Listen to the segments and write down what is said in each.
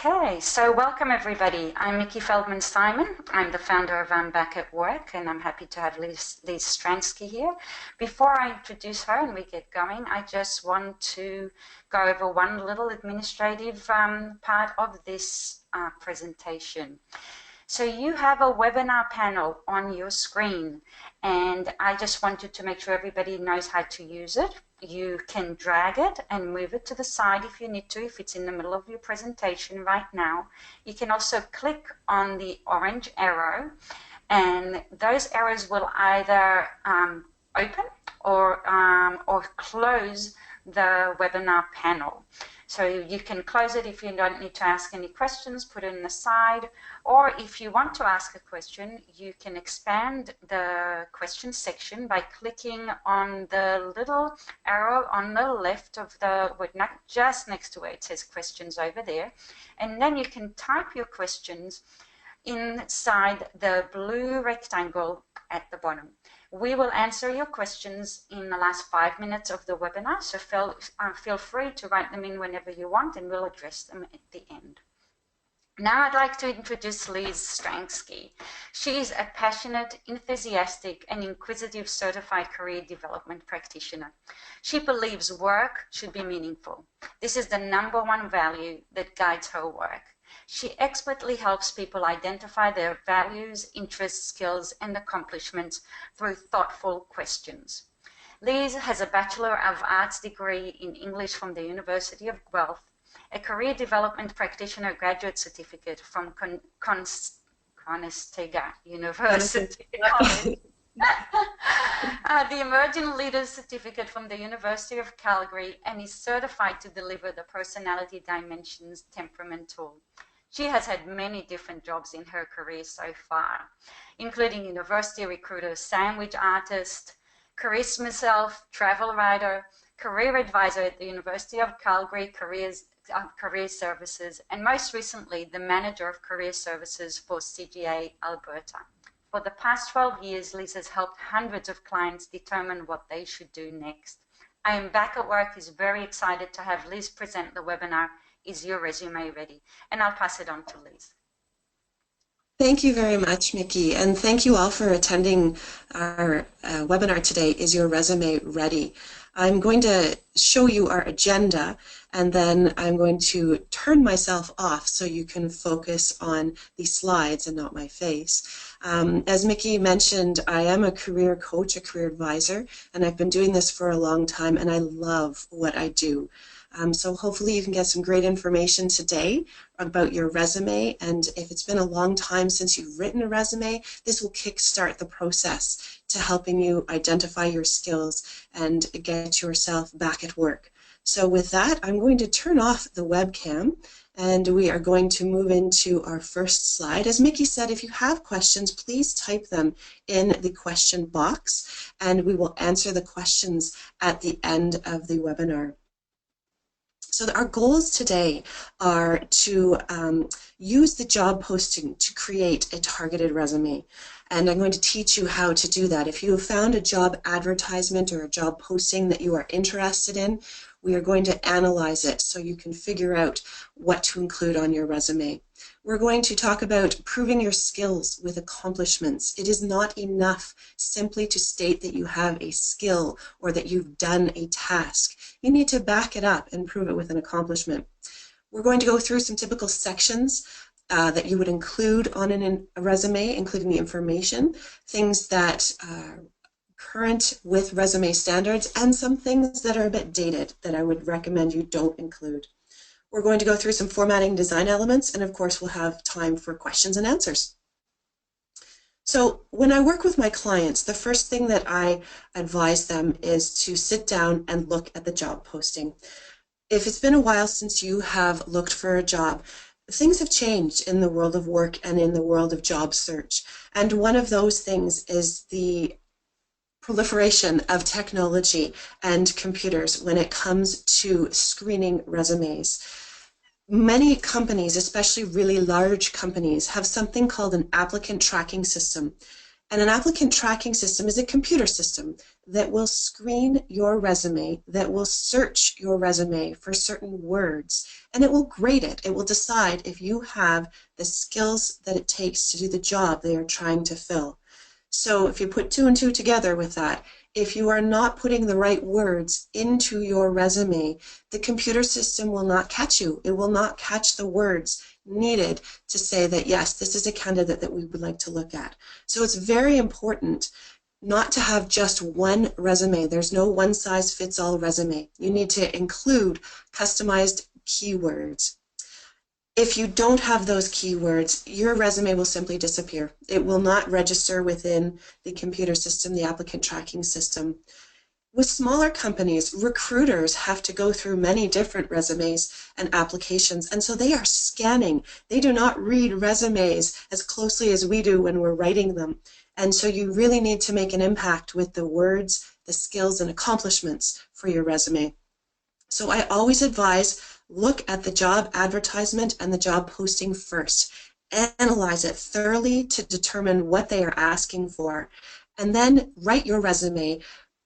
Okay, so welcome everybody. I'm Mickey Feldman-Simon. I'm the founder of I'm Back at Work, and I'm happy to have Liz Stransky here. Before I introduce her and we get going, I just want to go over one little administrative part of this presentation. So you have a webinar panel on your screen, and I just wanted to make sure everybody knows how to use it. You can drag it and move it to the side if you need to, if it's in the middle of your presentation right now. You can also click on the orange arrow, and those arrows will either open or close the webinar panel. So you can close it if you don't need to ask any questions, put it in the side, or if you want to ask a question, you can expand the question section by clicking on the little arrow on the left of the, not just next to where it says questions over there, and then you can type your questions inside the blue rectangle at the bottom. We will answer your questions in the last 5 minutes of the webinar, so feel free to write them in whenever you want, and we'll address them at the end. Now I'd like to introduce Liz Stransky. She is a passionate, enthusiastic, and inquisitive certified career development practitioner. She believes work should be meaningful. This is the #1 value that guides her work. She expertly helps people identify their values, interests, skills, and accomplishments through thoughtful questions. Liz has a Bachelor of Arts degree in English from the University of Guelph, a Career Development Practitioner Graduate Certificate from Conestoga University College, the Emerging Leaders Certificate from the University of Calgary, and is certified to deliver the Personality Dimensions Temperament Tool. She has had many different jobs in her career so far, including university recruiter, sandwich artist, charisma self, travel writer, career advisor at the University of Calgary Career Services, and most recently, the manager of career services for CGA Alberta. For the past 12 years, Liz has helped hundreds of clients determine what they should do next. I Am Back at Work is very excited to have Liz present the webinar, Is Your Resume Ready? And I'll pass it on to Liz. Thank you very much, Mickey, and thank you all for attending our webinar today, Is Your Resume Ready? I'm going to show you our agenda, and then I'm going to turn myself off so you can focus on the slides and not my face. As Mickey mentioned, I am a career coach, a career advisor, and I've been doing this for a long time, and I love what I do. So hopefully you can get some great information today about your resume, and if it's been a long time since you've written a resume, this will kickstart the process to helping you identify your skills and get yourself back at work. So with that, I'm going to turn off the webcam, and we are going to move into our first slide. As Mickey said, if you have questions, please type them in the question box, and we will answer the questions at the end of the webinar. So our goals today are to use the job posting to create a targeted resume. And I'm going to teach you how to do that. If you have found a job advertisement or a job posting that you are interested in, we are going to analyze it so you can figure out what to include on your resume. We're going to talk about proving your skills with accomplishments. It is not enough simply to state that you have a skill or that you've done a task. You need to back it up and prove it with an accomplishment. We're going to go through some typical sections that you would include on a resume, including the information, things that are current with resume standards, and some things that are a bit dated that I would recommend you don't include. We're going to go through some formatting design elements, and of course we'll have time for questions and answers. So when I work with my clients, the first thing that I advise them is to sit down and look at the job posting. If it's been a while since you have looked for a job, things have changed in the world of work and in the world of job search. And one of those things is the proliferation of technology and computers when it comes to screening resumes. Many companies, especially really large companies, have something called an applicant tracking system. And an applicant tracking system is a computer system that will screen your resume, that will search your resume for certain words, and it will grade it. It will decide if you have the skills that it takes to do the job they are trying to fill. So if you put 2 and 2 together with that, if you are not putting the right words into your resume, the computer system will not catch you. It will not catch the words needed to say that, yes, this is a candidate that we would like to look at. So it's very important not to have just one resume. There's no one-size-fits-all resume. You need to include customized keywords. If you don't have those keywords, your resume will simply disappear. It will not register within the computer system, the applicant tracking system. With smaller companies, recruiters have to go through many different resumes and applications, and so they are scanning. They do not read resumes as closely as we do when we're writing them. And so you really need to make an impact with the words, the skills, and accomplishments for your resume. So I always advise, look at the job advertisement and the job posting first. Analyze it thoroughly to determine what they are asking for, and then write your resume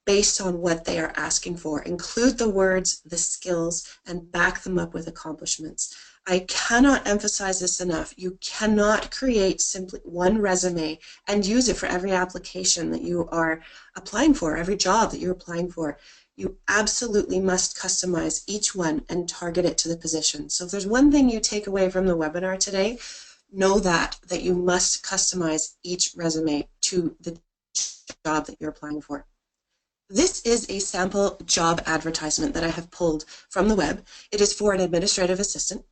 based on what they are asking for. Include the words, the skills, and back them up with accomplishments. I cannot emphasize this enough. You cannot create simply one resume and use it for every application that you are applying for, every job that you're applying for. You absolutely must customize each one and target it to the position. So if there's one thing you take away from the webinar today, know that you must customize each resume to the job that you're applying for. This is a sample job advertisement that I have pulled from the web. It is for an administrative assistant.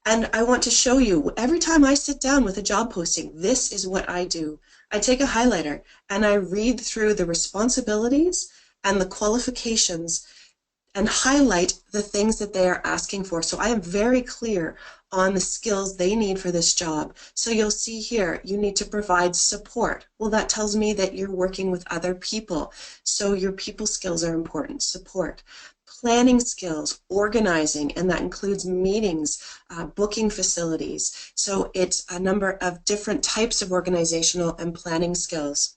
And I want to show you, every time I sit down with a job posting, this is what I do. I take a highlighter and I read through the responsibilities and the qualifications and highlight the things that they are asking for. So I am very clear on the skills they need for this job. So you'll see here, you need to provide support. Well, that tells me that you're working with other people. So your people skills are important, support. Planning skills, organizing, and that includes meetings, booking facilities. So it's a number of different types of organizational and planning skills.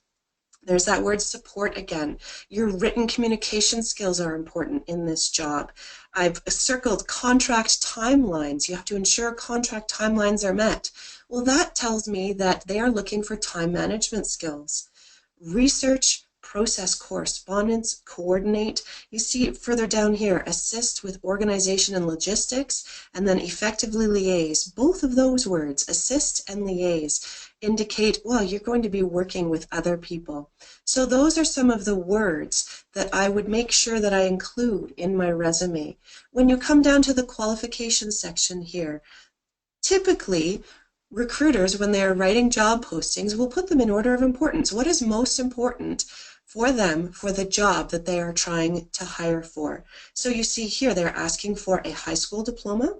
There's that word support again. Your written communication skills are important in this job. I've circled contract timelines. You have to ensure contract timelines are met. Well, that tells me that they are looking for time management skills. Research, process correspondence, coordinate. You see it further down here, assist with organization and logistics, and then effectively liaise. Both of those words, assist and liaise, indicate, well, you're going to be working with other people. So those are some of the words that I would make sure that I include in my resume. When you come down to the qualifications section here, typically recruiters, when they are writing job postings, will put them in order of importance. What is most important for them for the job that they are trying to hire for? So you see here they're asking for a high school diploma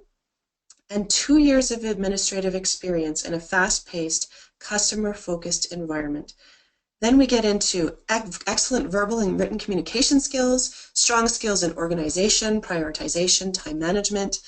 and 2 years of administrative experience in a fast-paced, customer-focused environment. Then we get into excellent verbal and written communication skills, strong skills in organization, prioritization, time management,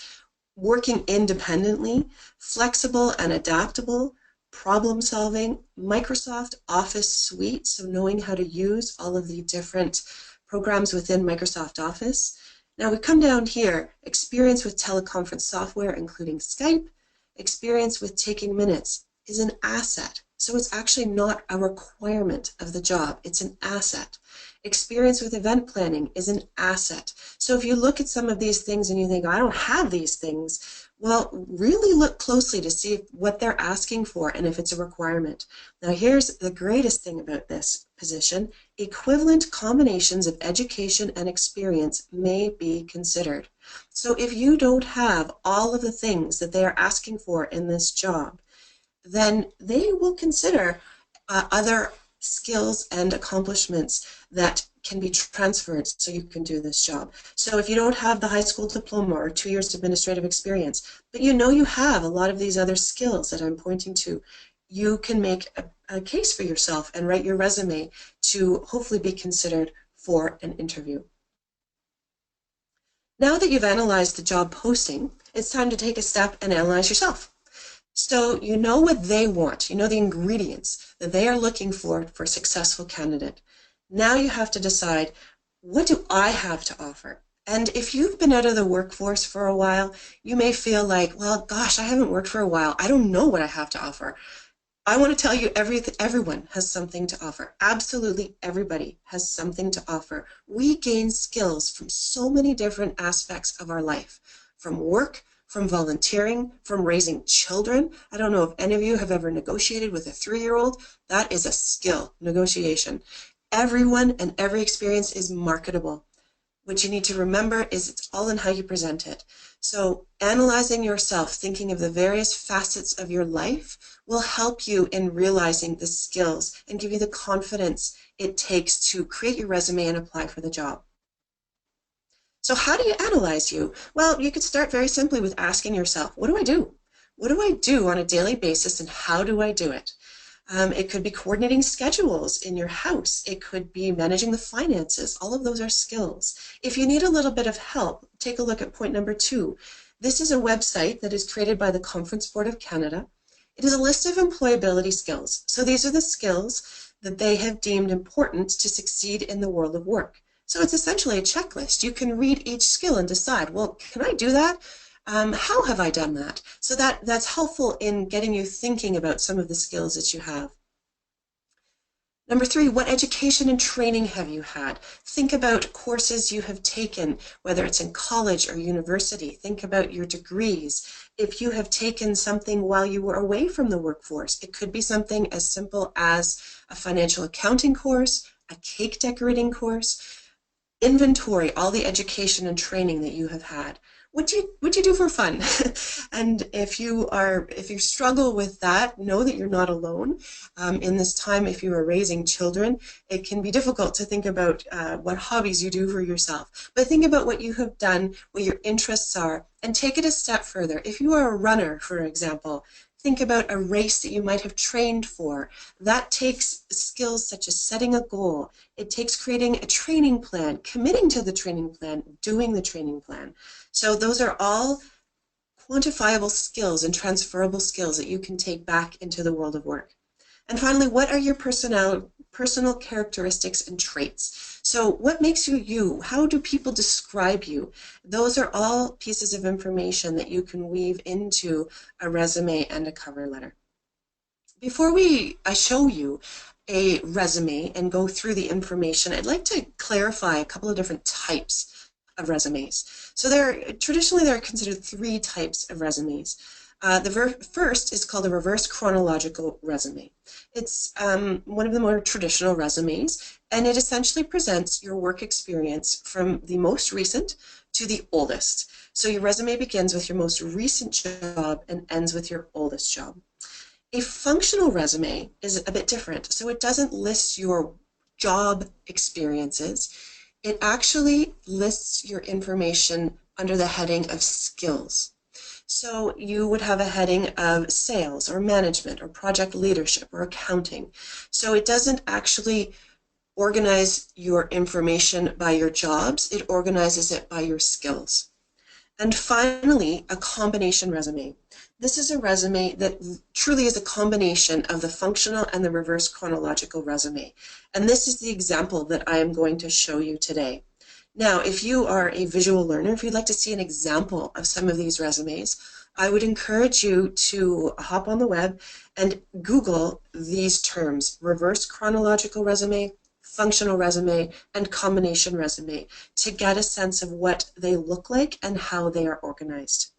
working independently, flexible and adaptable, problem solving, Microsoft Office suite, so knowing how to use all of the different programs within Microsoft Office. Now we come down here, experience with teleconference software, including Skype. Experience with taking minutes is an asset. So it's actually not a requirement of the job, it's an asset. Experience with event planning is an asset. So if you look at some of these things and you think, I don't have these things, well, really look closely to see what they're asking for and if it's a requirement. Now here's the greatest thing about this position. Equivalent combinations of education and experience may be considered. So if you don't have all of the things that they are asking for in this job, then they will consider other skills and accomplishments that can be transferred so you can do this job. So if you don't have the high school diploma or 2 years administrative experience, but you know you have a lot of these other skills that I'm pointing to, you can make a case for yourself and write your resume to hopefully be considered for an interview. Now that you've analyzed the job posting, it's time to take a step and analyze yourself. So you know what they want, you know the ingredients that they are looking for a successful candidate. Now you have to decide, what do I have to offer? And if you've been out of the workforce for a while, you may feel like, well, gosh, I haven't worked for a while. I don't know what I have to offer. I want to tell you, everyone has something to offer. Absolutely everybody has something to offer. We gain skills from so many different aspects of our life, from work, from volunteering, from raising children. I don't know if any of you have ever negotiated with a 3-year-old. That is a skill, negotiation. Everyone and every experience is marketable. What you need to remember is it's all in how you present it. So analyzing yourself, thinking of the various facets of your life will help you in realizing the skills and give you the confidence it takes to create your resume and apply for the job. So how do you analyze you? Well, you could start very simply with asking yourself, what do I do? What do I do on a daily basis and how do I do it? It could be coordinating schedules in your house. It could be managing the finances. All of those are skills. If you need a little bit of help, take a look at point number 2. This is a website that is created by the Conference Board of Canada. It is a list of employability skills. So these are the skills that they have deemed important to succeed in the world of work. So it's essentially a checklist. You can read each skill and decide, well, can I do that? How have I done that? So that's helpful in getting you thinking about some of the skills that you have. Number 3, what education and training have you had? Think about courses you have taken, whether it's in college or university. Think about your degrees. If you have taken something while you were away from the workforce, it could be something as simple as a financial accounting course, a cake decorating course. Inventory all the education and training that you have had. What do you do for fun? And if you struggle with that, know that you're not alone. In this time, if you are raising children, it can be difficult to think about what hobbies you do for yourself. But think about what you have done, what your interests are, and take it a step further. If you are a runner, for example, think about a race that you might have trained for. That takes skills such as setting a goal. It takes creating a training plan, committing to the training plan, doing the training plan. So those are all quantifiable skills and transferable skills that you can take back into the world of work. And finally, what are your personal characteristics and traits? So what makes you you? How do people describe you? Those are all pieces of information that you can weave into a resume and a cover letter. Before I show you a resume and go through the information, I'd like to clarify a couple of different types of resumes. So traditionally there are considered 3 types of resumes. The first is called a reverse chronological resume. It's one of the more traditional resumes, and it essentially presents your work experience from the most recent to the oldest. So your resume begins with your most recent job and ends with your oldest job. A functional resume is a bit different. So it doesn't list your job experiences. It actually lists your information under the heading of skills. So you would have a heading of sales or management or project leadership or accounting. So it doesn't actually organize your information by your jobs, it organizes it by your skills. And finally, a combination resume. This is a resume that truly is a combination of the functional and the reverse chronological resume. And this is the example that I am going to show you today. Now, if you are a visual learner, if you'd like to see an example of some of these resumes, I would encourage you to hop on the web and Google these terms: reverse chronological resume, functional resume, and combination resume, to get a sense of what they look like and how they are organized.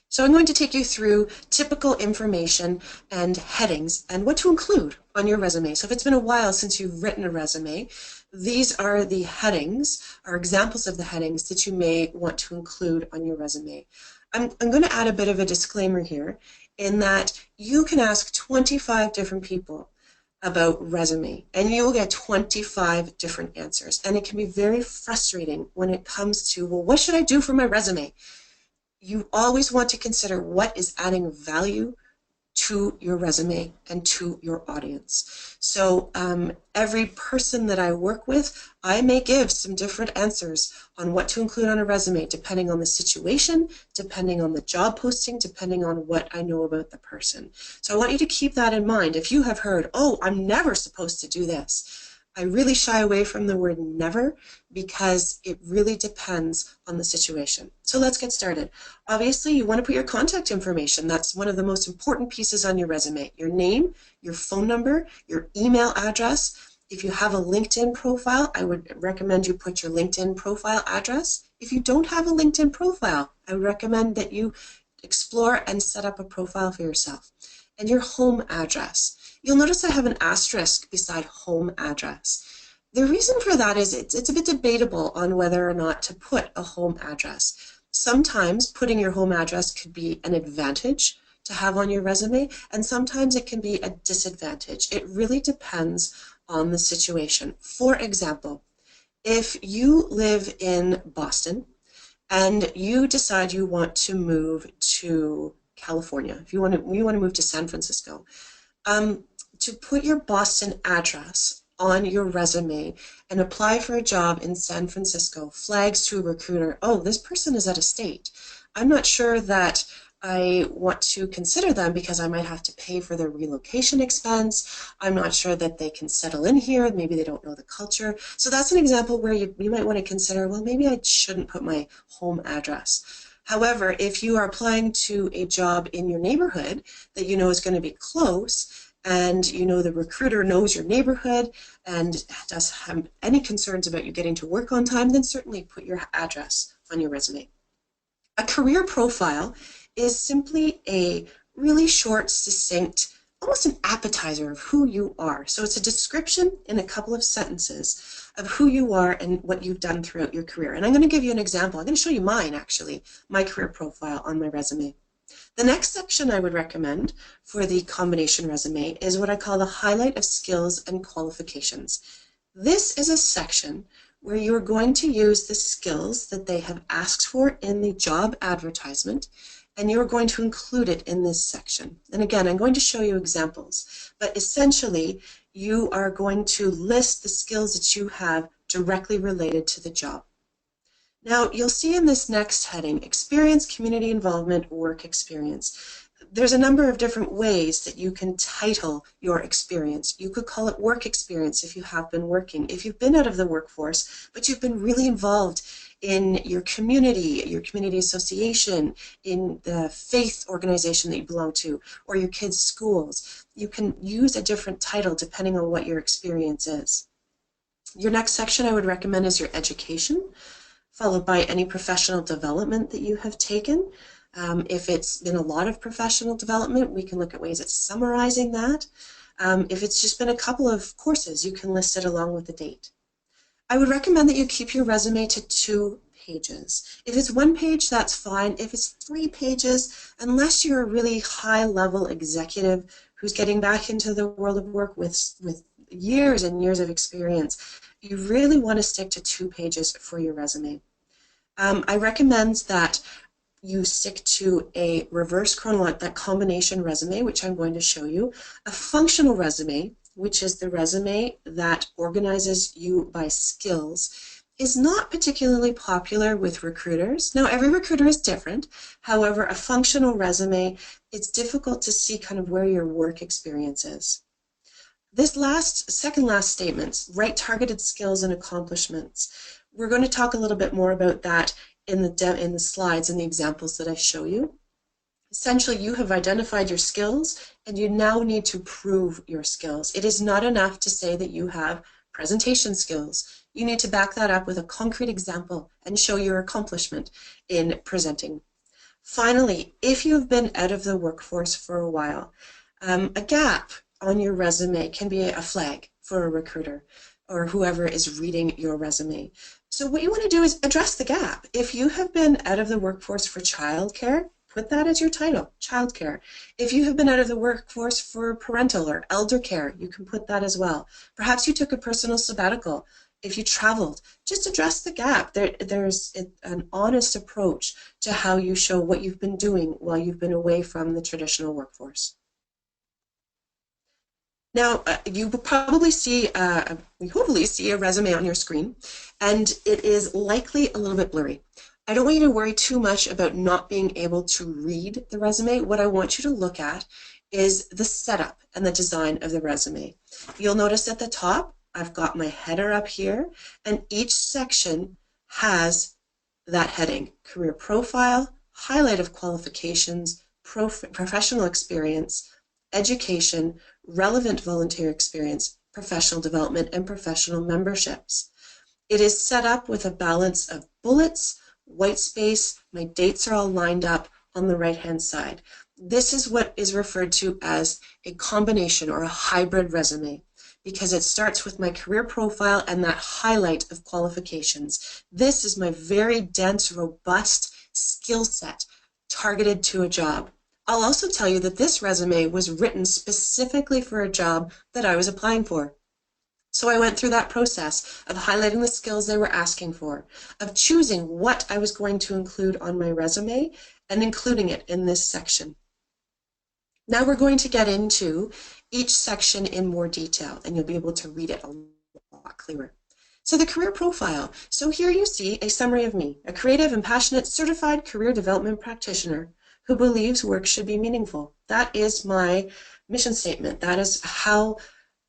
So I'm going to take you through typical information and headings and what to include on your resume. So if it's been a while since you've written a resume, these are the headings, or examples of the headings that you may want to include on your resume. I'm going to add a bit of a disclaimer here in that you can ask 25 different people about resume and you'll get 25 different answers, and it can be very frustrating when it comes to, well, what should I do for my resume? You always want to consider what is adding value to your resume and to your audience. So every person that I work with, I may give some different answers on what to include on a resume depending on the situation, depending on the job posting, depending on what I know about the person. So I want you to keep that in mind. If you have heard, oh, I'm never supposed to do this, I really shy away from the word never because it really depends on the situation. So let's get started. Obviously, you want to put your contact information. That's one of the most important pieces on your resume. Your name, your phone number, your email address. If you have a LinkedIn profile, I would recommend you put your LinkedIn profile address. If you don't have a LinkedIn profile, I would recommend that you explore and set up a profile for yourself. And your home address. You'll notice I have an asterisk beside home address. The reason for that is it's a bit debatable on whether or not to put a home address. Sometimes putting your home address could be an advantage to have on your resume, and sometimes it can be a disadvantage. It really depends on the situation. For example, if you live in Boston and you decide you want to move to California, if you want to move to San Francisco, to put your Boston address on your resume and apply for a job in San Francisco flags to a recruiter, oh, this person is out of state. I'm not sure that I want to consider them because I might have to pay for their relocation expense. I'm not sure that they can settle in here. Maybe they don't know the culture. So that's an example where you might want to consider, well, maybe I shouldn't put my home address. However, if you are applying to a job in your neighborhood that you know is going to be close, and you know the recruiter knows your neighborhood and does have any concerns about you getting to work on time, then certainly put your address on your resume. A career profile is simply a really short, succinct, almost an appetizer of who you are. So it's a description in a couple of sentences of who you are and what you've done throughout your career. And I'm going to give you an example. I'm going to show you mine, actually, my career profile on my resume. The next section I would recommend for the combination resume is what I call the highlight of skills and qualifications. This is a section where you're going to use the skills that they have asked for in the job advertisement, and you're going to include it in this section. And again, I'm going to show you examples, but essentially you are going to list the skills that you have directly related to the job. Now, you'll see in this next heading, experience, community involvement, work experience. There's a number of different ways that you can title your experience. You could call it work experience if you have been working. If you've been out of the workforce, but you've been really involved in your community association, in the faith organization that you belong to, or your kids' schools, you can use a different title depending on what your experience is. Your next section I would recommend is your education, followed by any professional development that you have taken. If it's been a lot of professional development, we can look at ways of summarizing that. If it's just been a couple of courses, you can list it along with the date. I would recommend that you keep your resume to 2 pages. If it's 1 page, that's fine. If it's 3 pages, unless you're a really high-level executive who's getting back into the world of work with years and years of experience, you really want to stick to 2 pages for your resume. I recommend that you stick to a reverse chronological, that combination resume, which I'm going to show you, a functional resume, which is the resume that organizes you by skills, is not particularly popular with recruiters. Now, every recruiter is different. However, a functional resume, it's difficult to see kind of where your work experience is. This second last statement, write targeted skills and accomplishments. We're going to talk a little bit more about that in the slides and the examples that I show you. Essentially, you have identified your skills and you now need to prove your skills. It is not enough to say that you have presentation skills. You need to back that up with a concrete example and show your accomplishment in presenting. Finally, if you've been out of the workforce for a while, a gap on your resume can be a flag for a recruiter or whoever is reading your resume. So what you want to do is address the gap. If you have been out of the workforce for childcare, put that as your title, childcare. If you have been out of the workforce for parental or elder care, you can put that as well. Perhaps you took a personal sabbatical. If you traveled, just address the gap. There's an honest approach to how you show what you've been doing while you've been away from the traditional workforce. Now, you will probably see, we hopefully see a resume on your screen, and it is likely a little bit blurry. I don't want you to worry too much about not being able to read the resume. What I want you to look at is the setup and the design of the resume. You'll notice at the top, I've got my header up here, and each section has that heading: career profile, highlight of qualifications, professional experience, education, relevant volunteer experience, professional development, and professional memberships. It is set up with a balance of bullets, white space. My dates are all lined up on the right-hand side. This is what is referred to as a combination or a hybrid resume, because it starts with my career profile and that highlight of qualifications. This is my very dense, robust skill set targeted to a job. I'll also tell you that this resume was written specifically for a job that I was applying for. So I went through that process of highlighting the skills they were asking for, of choosing what I was going to include on my resume and including it in this section. Now we're going to get into each section in more detail, and you'll be able to read it a lot clearer. So the career profile. So here you see a summary of me, a creative and passionate certified career development practitioner who believes work should be meaningful. That is my mission statement. That is how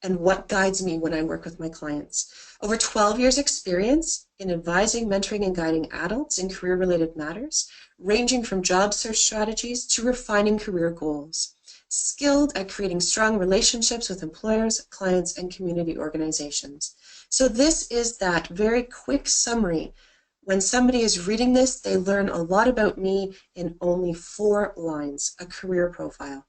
and what guides me when I work with my clients. Over 12 years experience in advising, mentoring, and guiding adults in career-related matters, ranging from job search strategies to refining career goals. Skilled at creating strong relationships with employers, clients, and community organizations. So this is that very quick summary. When somebody is reading this, they learn a lot about me in only 4 lines, a career profile.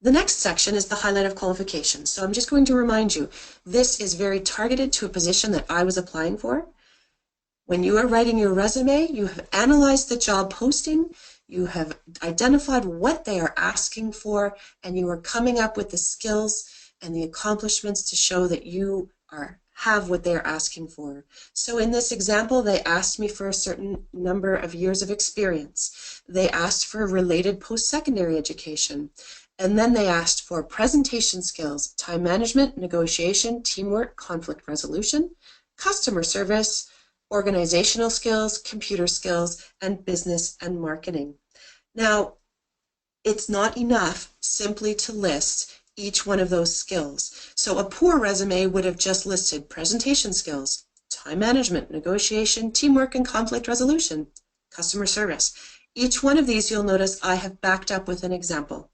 The next section is the highlight of qualifications. So I'm just going to remind you, this is very targeted to a position that I was applying for. When you are writing your resume, you have analyzed the job posting, you have identified what they are asking for, and you are coming up with the skills and the accomplishments to show that you have what they are asking for. So in this example, they asked me for a certain number of years of experience. They asked for related post-secondary education. And then they asked for presentation skills, time management, negotiation, teamwork, conflict resolution, customer service, organizational skills, computer skills, and business and marketing. Now, it's not enough simply to list each one of those skills. So a poor resume would have just listed presentation skills, time management, negotiation, teamwork, and conflict resolution, customer service. Each one of these, you'll notice I have backed up with an example.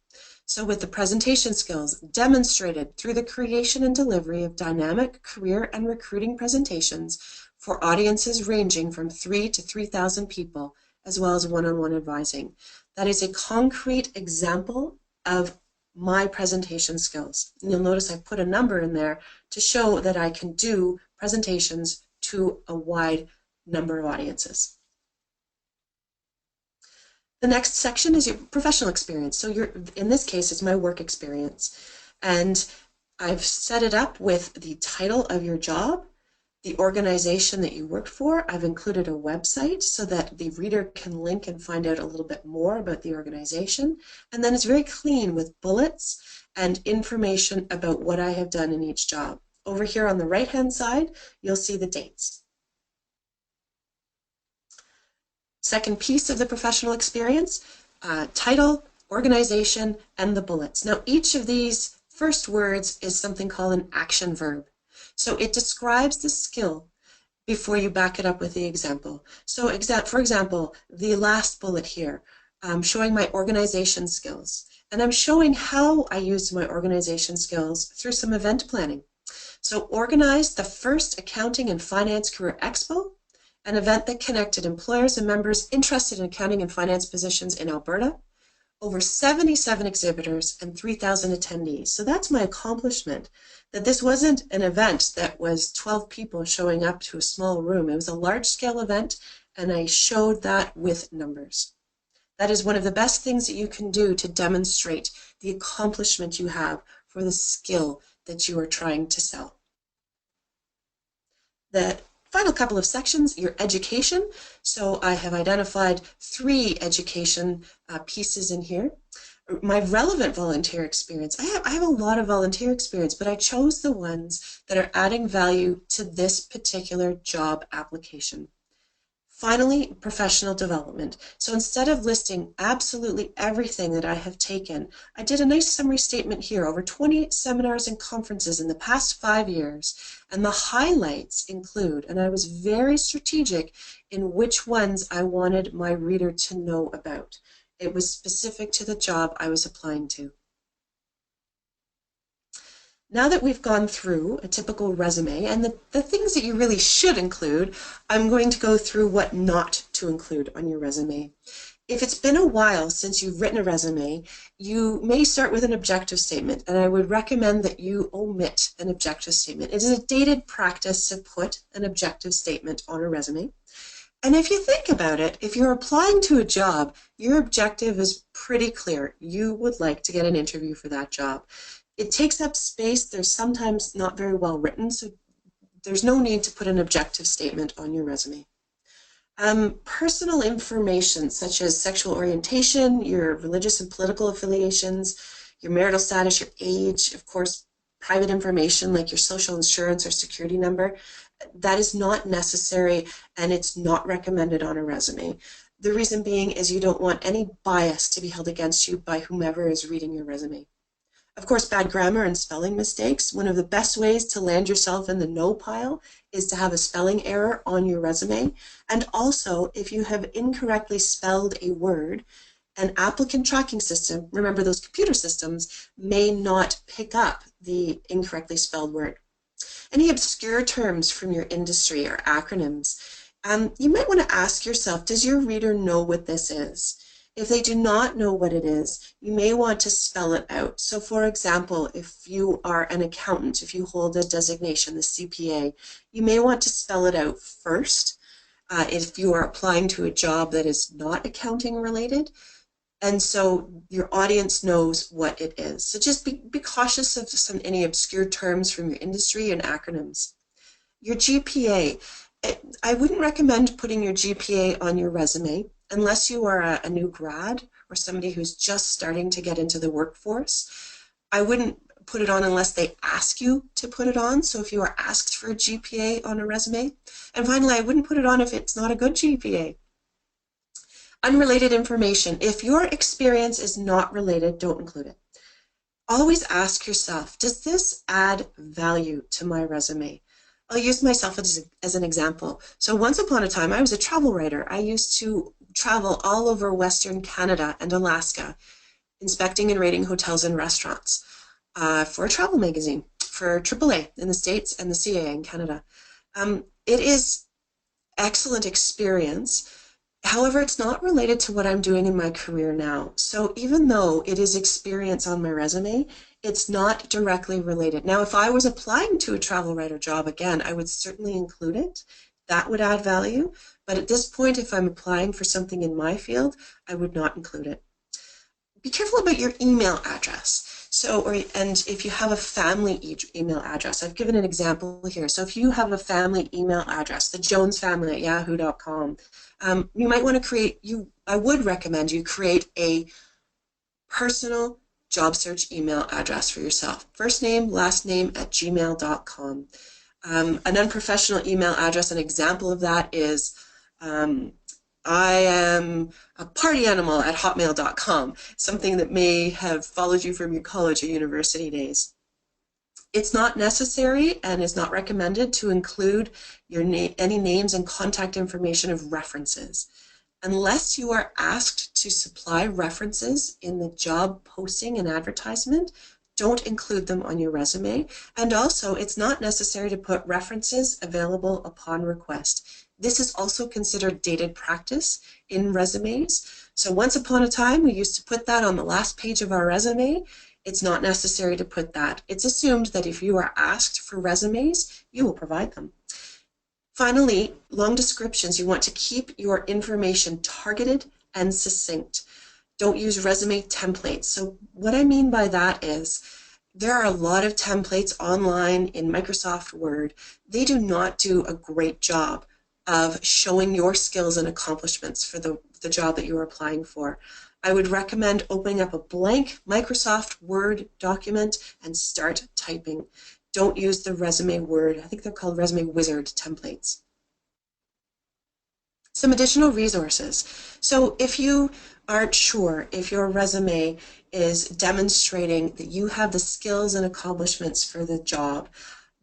So with the presentation skills, demonstrated through the creation and delivery of dynamic career and recruiting presentations for audiences ranging from 3 to 3,000 people, as well as one-on-one advising. That is a concrete example of my presentation skills. And you'll notice I put a number in there to show that I can do presentations to a wide number of audiences. The next section is your professional experience. So in this case, it's my work experience. And I've set it up with the title of your job, the organization that you work for. I've included a website so that the reader can link and find out a little bit more about the organization. And then it's very clean with bullets and information about what I have done in each job. Over here on the right-hand side, you'll see the dates. Second piece of the professional experience, title, organization, and the bullets. Now, each of these first words is something called an action verb. So it describes the skill before you back it up with the example. So for example, the last bullet here, showing my organization skills. And I'm showing how I used my organization skills through some event planning. So organized the first Accounting and Finance Career Expo, an event that connected employers and members interested in accounting and finance positions in Alberta, over 77 exhibitors and 3,000 attendees. So that's my accomplishment, that this wasn't an event that was 12 people showing up to a small room. It was a large-scale event, and I showed that with numbers. That is one of the best things that you can do to demonstrate the accomplishment you have for the skill that you are trying to sell. The final couple of sections, your education. So I have identified 3 education pieces in here. my relevant volunteer experience. I have a lot of volunteer experience, but I chose the ones that are adding value to this particular job application. Finally, professional development. So instead of listing absolutely everything that I have taken, I did a nice summary statement here, over 20 seminars and conferences in the past 5 years. And the highlights include, and I was very strategic in which ones I wanted my reader to know about. It was specific to the job I was applying to. Now that we've gone through a typical resume and the things that you really should include, I'm going to go through what not to include on your resume. If it's been a while since you've written a resume, you may start with an objective statement, and I would recommend that you omit an objective statement. It is a dated practice to put an objective statement on a resume. And if you think about it, if you're applying to a job, your objective is pretty clear. You would like to get an interview for that job. It takes up space. They're sometimes not very well written, so there's no need to put an objective statement on your resume. Personal information such as sexual orientation, your religious and political affiliations, your marital status, your age, of course, private information like your social insurance or security number, that is not necessary and it's not recommended on a resume. The reason being is you don't want any bias to be held against you by whomever is reading your resume. Of course, bad grammar and spelling mistakes. One of the best ways to land yourself in the no pile is to have a spelling error on your resume. And also, if you have incorrectly spelled a word, an applicant tracking system, remember those computer systems, may not pick up the incorrectly spelled word. Any obscure terms from your industry or acronyms, you might want to ask yourself, does your reader know what this is? If they do not know what it is, you may want to spell it out. So for example, if you are an accountant, if you hold a designation, the CPA, you may want to spell it out first if you are applying to a job that is not accounting related. And so your audience knows what it is. So just be cautious of any obscure terms from your industry and acronyms. Your GPA. I wouldn't recommend putting your GPA on your resume unless you are a new grad or somebody who's just starting to get into the workforce. I wouldn't put it on unless they ask you to put it on. So if you are asked for a GPA on a resume. And finally, I wouldn't put it on if it's not a good GPA. Unrelated information. If your experience is not related, don't include it. Always ask yourself, does this add value to my resume? I'll use myself as an example. So once upon a time, I was a travel writer. I used to travel all over Western Canada and Alaska, inspecting and rating hotels and restaurants for a travel magazine, for AAA in the States and the CAA in Canada. It is excellent experience. However, it's not related to what I'm doing in my career now. So even though it is experience on my resume, it's not directly related. Now, if I was applying to a travel writer job, again, I would certainly include it. That would add value. But at this point, if I'm applying for something in my field, I would not include it. Be careful about your email address. And if you have a family email address, I've given an example here. So if you have a family email address, the Jones family at yahoo.com, you might want to I would recommend you create a personal job search email address for yourself. First name, last name at gmail.com. An unprofessional email address, an example of that is I am a party animal at hotmail.com, something that may have followed you from your college or university days. It's not necessary and is not recommended to include any names and contact information of references. Unless you are asked to supply references in the job posting and advertisement, don't include them on your resume. And also, it's not necessary to put references available upon request. This is also considered dated practice in resumes. So once upon a time, we used to put that on the last page of our resume. It's not necessary to put that. It's assumed that if you are asked for resumes, you will provide them. Finally, long descriptions. You want to keep your information targeted and succinct. Don't use resume templates. So what I mean by that is there are a lot of templates online in Microsoft Word. They do not do a great job of showing your skills and accomplishments for the job that you're applying for. I would recommend opening up a blank Microsoft Word document and start typing. Don't use the Resume Word, I think they're called Resume Wizard templates. Some additional resources. So if you aren't sure if your resume is demonstrating that you have the skills and accomplishments for the job,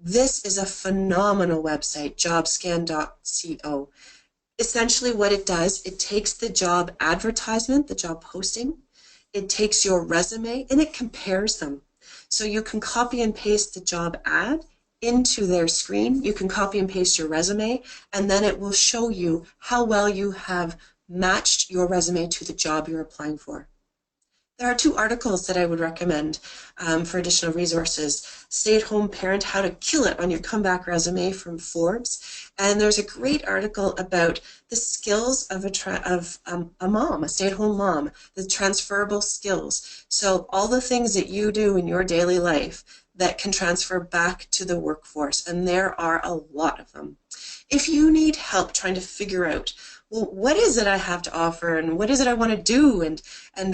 this is a phenomenal website, jobscan.co. Essentially what it does, it takes the job advertisement, the job posting, it takes your resume and it compares them. So you can copy and paste the job ad into their screen. You can copy and paste your resume, and then it will show you how well you have matched your resume to the job you're applying for. There are 2 articles that I would recommend for additional resources. Stay-at-home parent, how to kill it on your comeback resume from Forbes. And there's a great article about the skills of a mom, a stay-at-home mom, the transferable skills. So all the things that you do in your daily life that can transfer back to the workforce, and there are a lot of them. If you need help trying to figure out, well, what is it I have to offer, and what is it I want to do, and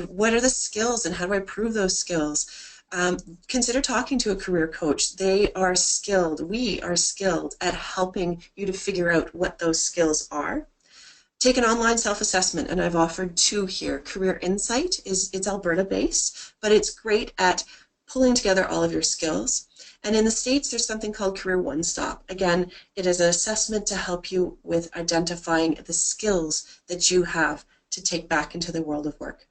what are the skills, and how do I prove those skills? Consider talking to a career coach. They are skilled, we are skilled at helping you to figure out what those skills are. Take an online self-assessment, and I've offered 2 here. Career Insight, it's Alberta-based, but it's great at pulling together all of your skills. And in the States, there's something called Career One Stop. Again, it is an assessment to help you with identifying the skills that you have to take back into the world of work.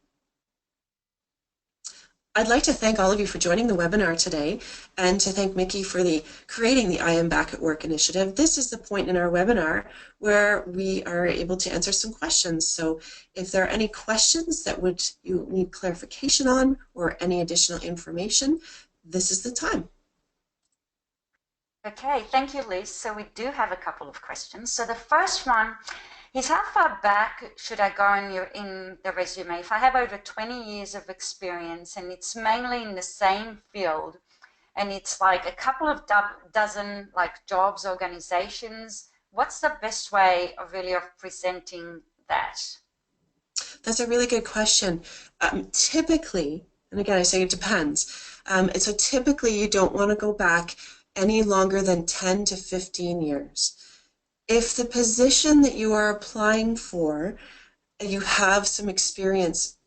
I'd like to thank all of you for joining the webinar today, and to thank Mickey for creating the I Am Back at Work initiative. This is the point in our webinar where we are able to answer some questions. So if there are any questions that you need clarification on, or any additional information, this is the time. Okay, thank you, Liz. So we do have a couple of questions. So the first one is, how far back should I go in the resume? If I have over 20 years of experience and it's mainly in the same field, and it's like a couple of dozen like jobs, organizations, what's the best way of really presenting that? That's a really good question. Typically, and again I say it depends, so typically you don't want to go back any longer than 10 to 15 years. If the position that you are applying for, you have some experience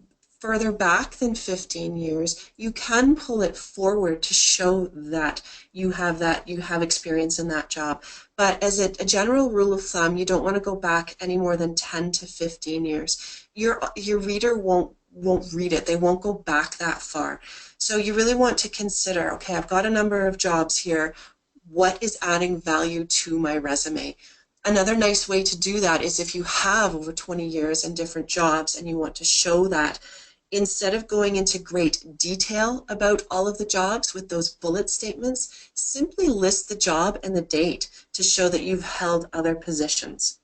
further back than 15 years, you can pull it forward to show that you have experience in that job. But as a general rule of thumb, you don't want to go back any more than 10 to 15 years. Your reader won't read it. They won't go back that far. So you really want to consider, okay, I've got a number of jobs here. What is adding value to my resume? Another nice way to do that is if you have over 20 years in different jobs and you want to show that, instead of going into great detail about all of the jobs with those bullet statements, simply list the job and the date to show that you've held other positions.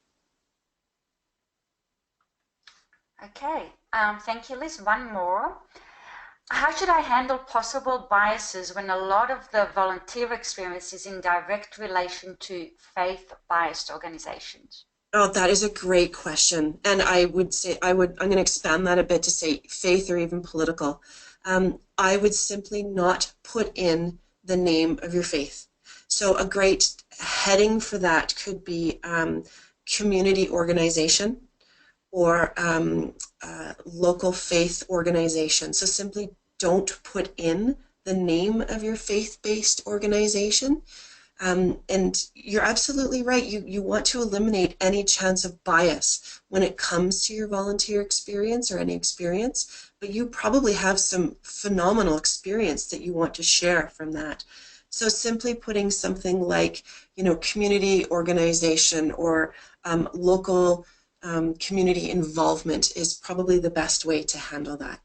Okay, thank you, Liz. One more. How should I handle possible biases when a lot of the volunteer experience is in direct relation to faith-biased organizations? Oh, that is a great question. And I would say, I'm going to expand that a bit to say faith or even political. I would simply not put in the name of your faith. So a great heading for that could be community organization, or local faith organization. So simply don't put in the name of your faith-based organization. And you're absolutely right. You want to eliminate any chance of bias when it comes to your volunteer experience or any experience, but you probably have some phenomenal experience that you want to share from that. So simply putting something like, community organization or local community involvement is probably the best way to handle that.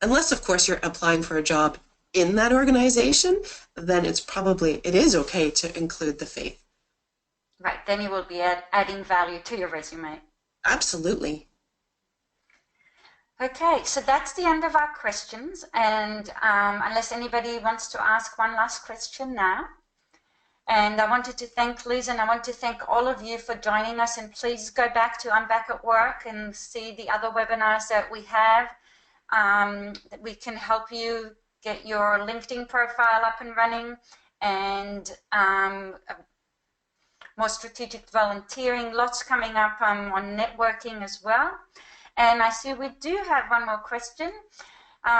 Unless, of course, you're applying for a job in that organization, then it is okay to include the faith. Right, then you will be adding value to your resume. Absolutely. Okay, so that's the end of our questions, and unless anybody wants to ask one last question now. And I wanted to thank Liz, and I want to thank all of you for joining us. And please go back to I'm Back at Work and see the other webinars that we have. That we can help you get your LinkedIn profile up and running, and more strategic volunteering, lots coming up on networking as well. And I see we do have one more question.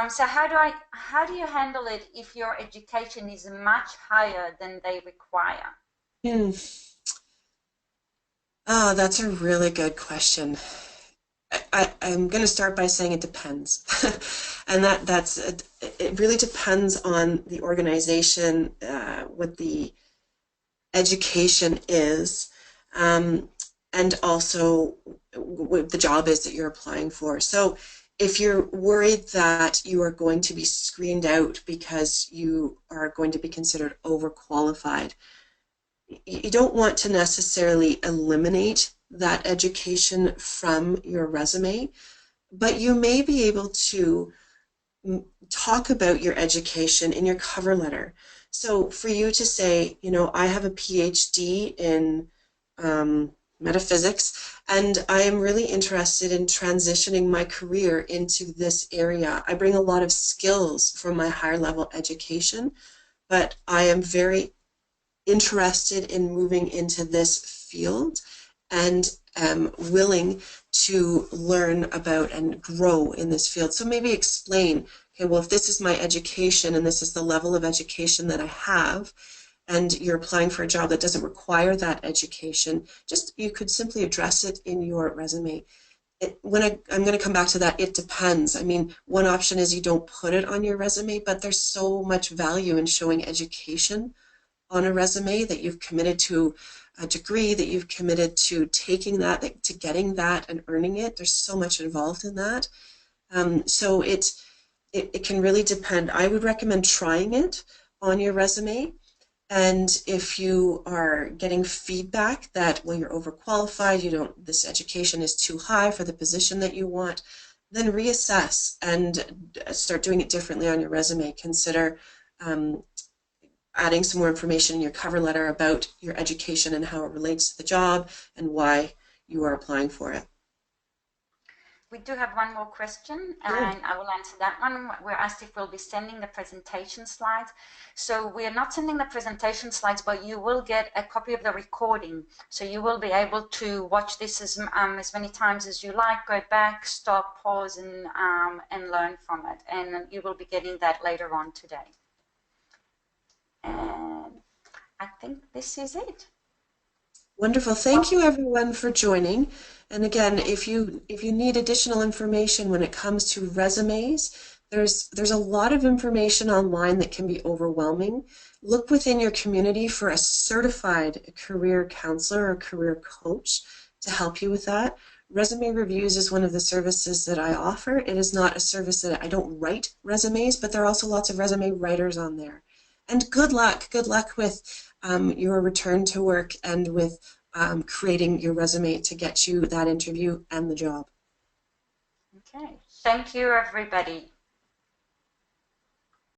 So how do you handle it if your education is much higher than they require? That's a really good question. I'm going to start by saying it depends. And it really depends on the organization, what the education is, and also what the job is that you're applying for. So if you're worried that you are going to be screened out because you are going to be considered overqualified, you don't want to necessarily eliminate that education from your resume, but you may be able to talk about your education in your cover letter. So for you to say, you know, I have a PhD in metaphysics, and I am really interested in transitioning my career into this area. I bring a lot of skills from my higher level education, but I am very interested in moving into this field and am willing to learn about and grow in this field. So maybe explain, okay, well, if this is my education and this is the level of education that I have, and you're applying for a job that doesn't require that education, you could simply address it in your resume. I'm going to come back to that, it depends. I mean, one option is you don't put it on your resume, but there's so much value in showing education on a resume, that you've committed to a degree, that you've committed to taking that, to getting that and earning it. There's so much involved in that. So it can really depend. I would recommend trying it on your resume. And if you are getting feedback that, well, you're overqualified, this education is too high for the position that you want, then reassess and start doing it differently on your resume. Consider adding some more information in your cover letter about your education and how it relates to the job and why you are applying for it. We do have one more question, and I will answer that one. We're asked if we'll be sending the presentation slides. So we are not sending the presentation slides, but you will get a copy of the recording. So you will be able to watch this as many times as you like, go back, stop, pause, and learn from it. And you will be getting that later on today. And I think this is it. Wonderful. Thank you, everyone, for joining. And again, if you need additional information when it comes to resumes, there's a lot of information online that can be overwhelming. Look within your community for a certified career counselor or career coach to help you with that. Resume Reviews is one of the services that I offer. It is not a service that I don't write resumes, but there are also lots of resume writers on there. And good luck with your return to work and with creating your resume to get you that interview and the job. Okay, thank you, everybody.